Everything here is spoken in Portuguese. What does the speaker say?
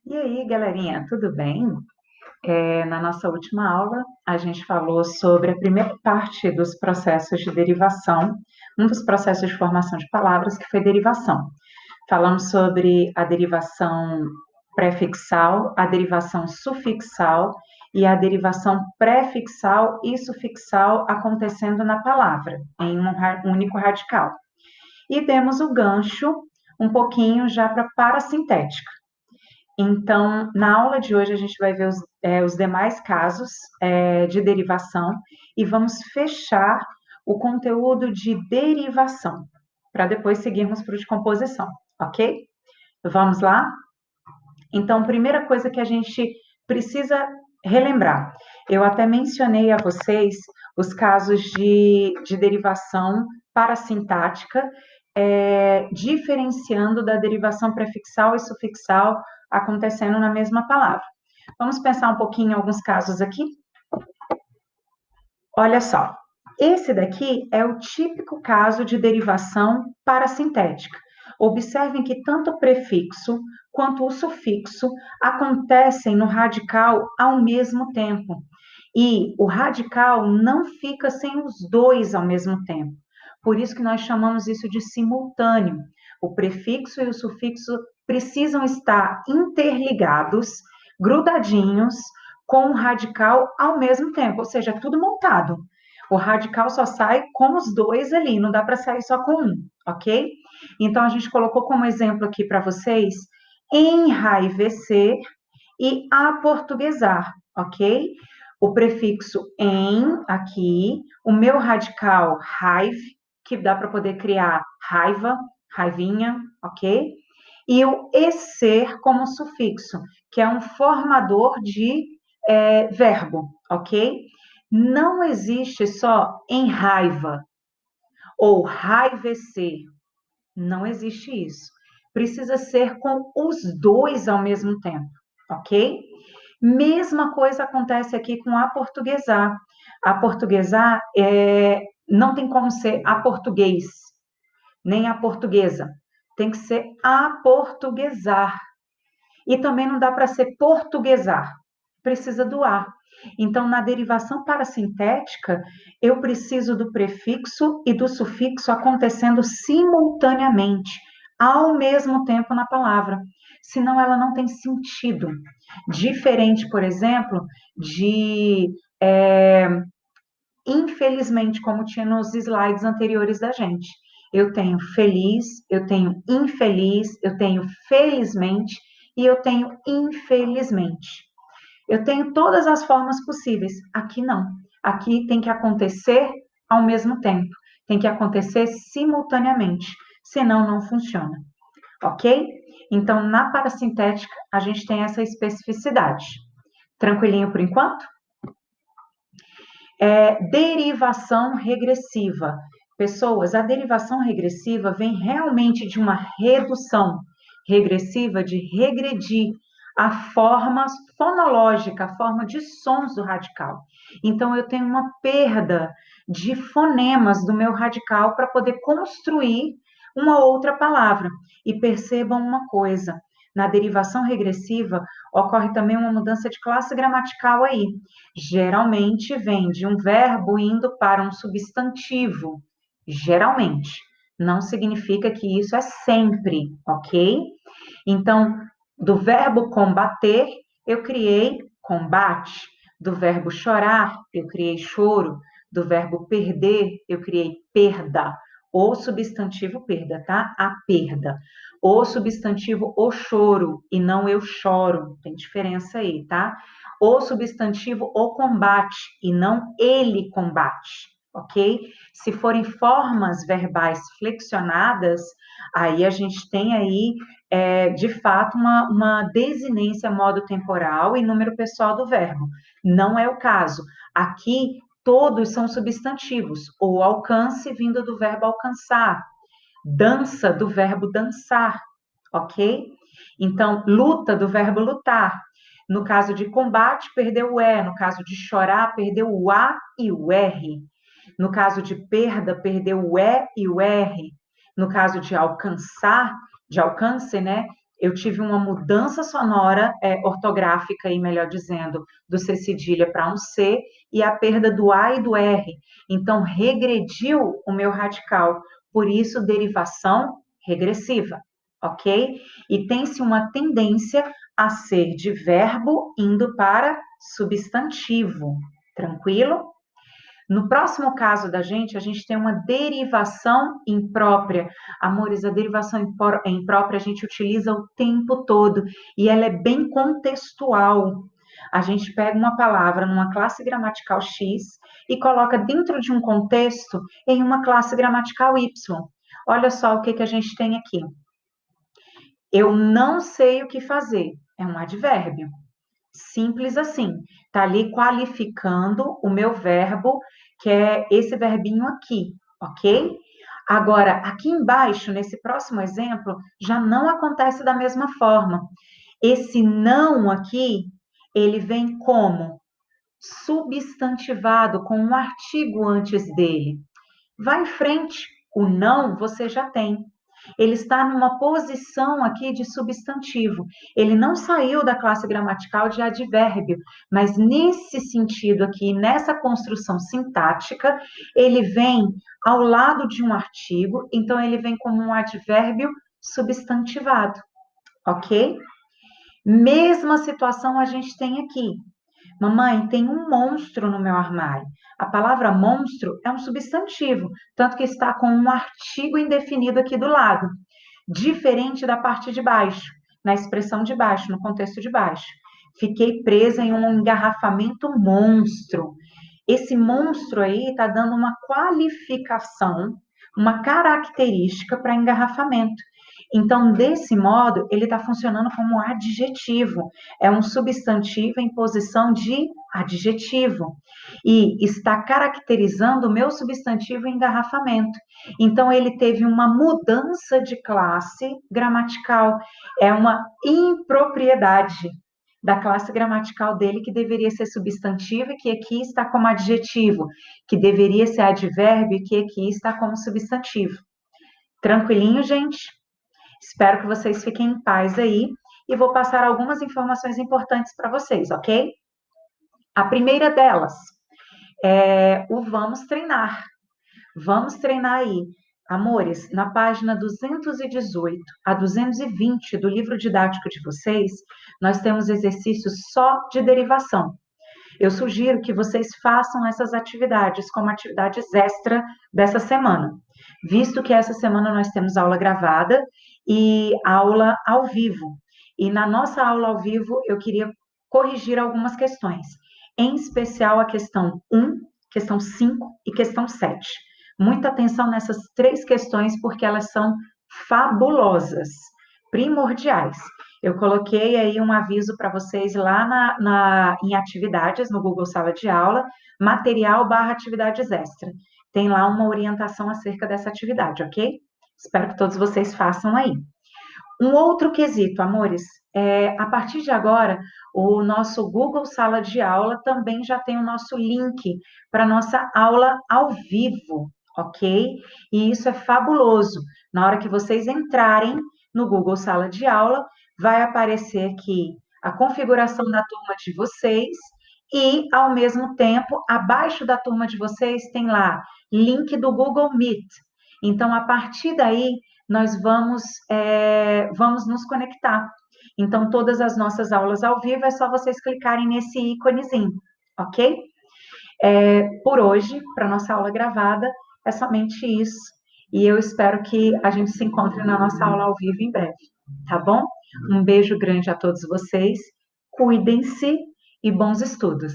E aí, galerinha, tudo bem? Na nossa última aula, a gente falou sobre a primeira parte dos processos de derivação, um dos processos de formação de palavras, que foi derivação. Falamos sobre a derivação prefixal, a derivação sufixal e a derivação prefixal e sufixal acontecendo na palavra, em um único radical. E demos o gancho um pouquinho já para parassintética. Então, na aula de hoje, a gente vai ver os demais casos de derivação e vamos fechar o conteúdo de derivação, para depois seguirmos para o de composição, ok? Vamos lá? Então, primeira coisa que a gente precisa relembrar, eu até mencionei a vocês os casos de derivação parassintática, diferenciando da derivação prefixal e sufixal acontecendo na mesma palavra. Vamos pensar um pouquinho em alguns casos aqui? Olha só, esse daqui é o típico caso de derivação parassintética. Observem que tanto o prefixo quanto o sufixo acontecem no radical ao mesmo tempo. E o radical não fica sem os dois ao mesmo tempo. Por isso que nós chamamos isso de simultâneo. O prefixo e o sufixo precisam estar interligados, grudadinhos, com o radical ao mesmo tempo, ou seja, tudo montado. O radical só sai com os dois ali, não dá para sair só com um, ok? Então, a gente colocou como exemplo aqui para vocês enraivecer e aportuguesar, ok? O prefixo em aqui, o meu radical raiv, que dá para poder criar raiva, raivinha, ok? E o esser como sufixo, que é um formador de verbo, ok? Não existe só em raiva ou raivecer. Não existe isso. Precisa ser com os dois ao mesmo tempo, ok? Mesma coisa acontece aqui com aportuguesar. Aportuguesar não tem como ser aportuguês, nem a portuguesa. Tem que ser aportuguesar. E também não dá para ser portuguesar. Precisa do A. Então, na derivação parassintética, eu preciso do prefixo e do sufixo acontecendo simultaneamente, ao mesmo tempo na palavra. Senão, ela não tem sentido. Diferente, por exemplo, de. Infelizmente, como tinha nos slides anteriores da gente. Eu tenho feliz, eu tenho infeliz, eu tenho felizmente e eu tenho infelizmente. Eu tenho todas as formas possíveis. Aqui não. Aqui tem que acontecer ao mesmo tempo. Tem que acontecer simultaneamente. Senão, não funciona. Ok? Então, na parassintética, a gente tem essa especificidade. Tranquilinho por enquanto? Derivação regressiva. Pessoas, a derivação regressiva vem realmente de uma redução regressiva, de regredir a forma fonológica, a forma de sons do radical. Então, eu tenho uma perda de fonemas do meu radical para poder construir uma outra palavra. E percebam uma coisa: na derivação regressiva, ocorre também uma mudança de classe gramatical aí. Geralmente vem de um verbo indo para um substantivo. Geralmente. Não significa que isso é sempre, ok? Então, do verbo combater, eu criei combate. Do verbo chorar, eu criei choro. Do verbo perder, eu criei perda. O substantivo perda, tá? A perda. O substantivo o choro e não eu choro. Tem diferença aí, tá? O substantivo o combate e não ele combate, ok? Se forem formas verbais flexionadas, aí a gente tem aí, de fato, uma desinência modo temporal e número pessoal do verbo. Não é o caso. Aqui, todos são substantivos. O alcance vindo do verbo alcançar. Dança do verbo dançar, ok? Então, luta do verbo lutar. No caso de combate, perdeu o E. No caso de chorar, perdeu o A e o R. No caso de perda, perdeu o E e o R. No caso de alcançar, de alcance, né? eu tive uma mudança sonora ortográfica, aí, melhor dizendo, do C cedilha para um C, e a perda do A e do R. Então, regrediu o meu radical. Por isso, derivação regressiva, ok? E tem-se uma tendência a ser de verbo indo para substantivo. Tranquilo? No próximo caso da gente, a gente tem uma derivação imprópria. Amores, a derivação imprópria a gente utiliza o tempo todo e ela é bem contextual. A gente pega uma palavra numa classe gramatical X e coloca dentro de um contexto em uma classe gramatical Y. Olha só o que, que a gente tem aqui. Eu não sei o que fazer. É um advérbio. Simples assim. Está ali qualificando o meu verbo, que é esse verbinho aqui, ok? Agora, aqui embaixo, nesse próximo exemplo, já não acontece da mesma forma. Esse não aqui, ele vem como substantivado, com um artigo antes dele. Vá em frente, o não você já tem. Ele está numa posição aqui de substantivo. Ele não saiu da classe gramatical de advérbio, mas nesse sentido aqui, nessa construção sintática, ele vem ao lado de um artigo, então ele vem como um advérbio substantivado, ok? Mesma situação a gente tem aqui. Mamãe, tem um monstro no meu armário. A palavra monstro é um substantivo, tanto que está com um artigo indefinido aqui do lado, diferente da parte de baixo, na expressão de baixo, no contexto de baixo. Fiquei presa em um engarrafamento monstro. Esse monstro aí está dando uma qualificação, uma característica para engarrafamento. Então, desse modo, ele está funcionando como um adjetivo. É um substantivo em posição de adjetivo. E está caracterizando o meu substantivo em engarrafamento. Então, ele teve uma mudança de classe gramatical. É uma impropriedade da classe gramatical dele, que deveria ser substantivo e que aqui está como adjetivo, que deveria ser advérbio e que aqui está como substantivo. Tranquilinho, gente? Espero que vocês fiquem em paz aí e vou passar algumas informações importantes para vocês, ok? A primeira delas é o vamos treinar. Vamos treinar aí. Amores, na página 218 a 220 do livro didático de vocês, nós temos exercícios só de derivação. Eu sugiro que vocês façam essas atividades como atividades extra dessa semana, visto que essa semana nós temos aula gravada e aula ao vivo. E na nossa aula ao vivo eu queria corrigir algumas questões, em especial a questão 1, questão 5 e questão 7. Muita atenção nessas 3 questões, porque elas são fabulosas, primordiais. Eu coloquei aí um aviso para vocês lá em atividades, no Google Sala de Aula, material/atividades extra. Tem lá uma orientação acerca dessa atividade, ok? Espero que todos vocês façam aí. Um outro quesito, amores, a partir de agora, o nosso Google Sala de Aula também já tem o nosso link para a nossa aula ao vivo, ok? E isso é fabuloso. Na hora que vocês entrarem no Google Sala de Aula, vai aparecer aqui a configuração da turma de vocês e, ao mesmo tempo, abaixo da turma de vocês tem lá link do Google Meet. Então, a partir daí, nós vamos nos conectar. Então, todas as nossas aulas ao vivo é só vocês clicarem nesse íconezinho, ok? Por hoje, para nossa aula gravada, é somente isso. E eu espero que a gente se encontre na nossa aula ao vivo em breve, tá bom? Um beijo grande a todos vocês, cuidem-se e bons estudos!